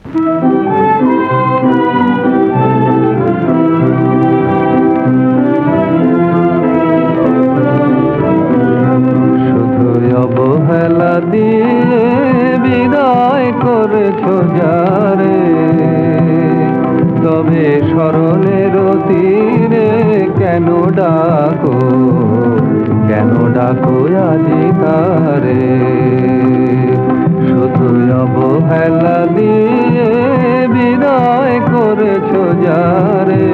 শুধু অবহেলা দিয়ে বিদায় করেছো যারে, তবে স্মরণের তীরে কেন ডাকো, কেন ডাকো আজি তারে। শুধু অবহেলা দিয়ে বিদায় করেছো যারে,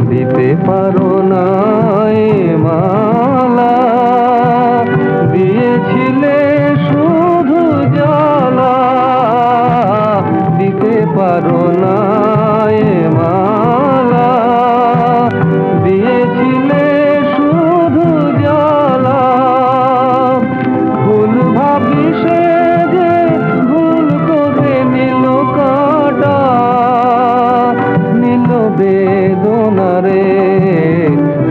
দিতে পারো না এ মালা, দিয়েছিলে শুধু জ্বালা। দিতে পারো না এ মালা, দিয়েছিলে শুধু জ্বালা। ভুল ভাবি সে যে ভুল করে নিল কাটা, নিল বেদনারে।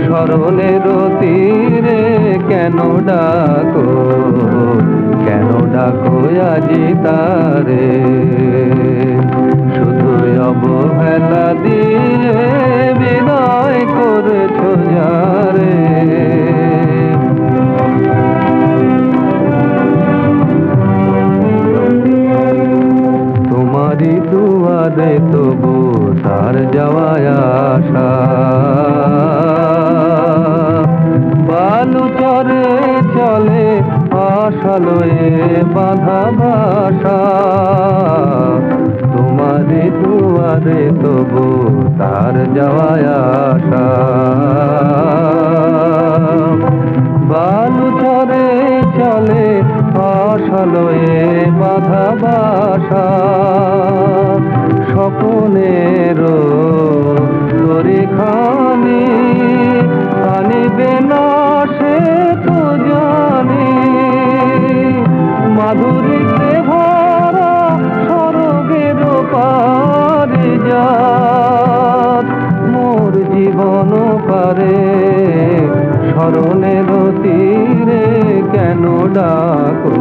স্মরণের তীরে কেন ডাকো, কেন ডাকো আজি তারে। শুধু অবহেলা দিয়ে বিদায় করেছো যারে। তোমারই দুয়ারে তবু তার যাওয়ায় আশা, বালু চরে চলে আশালয়ে বাঁধা বাসা। তোমারই দুয়ারে তবু তার যাওয়ায় আশা, বালু চরে চলে আশালয়ে বাঁধা বাসা। স্বপনের তরিখানি আনিবে না সে তো জানি, মাধুরীতে ভরা স্বর্গের পারিজাত মোর জীবন পারে। স্মরণের তীরে কেন ডাকো,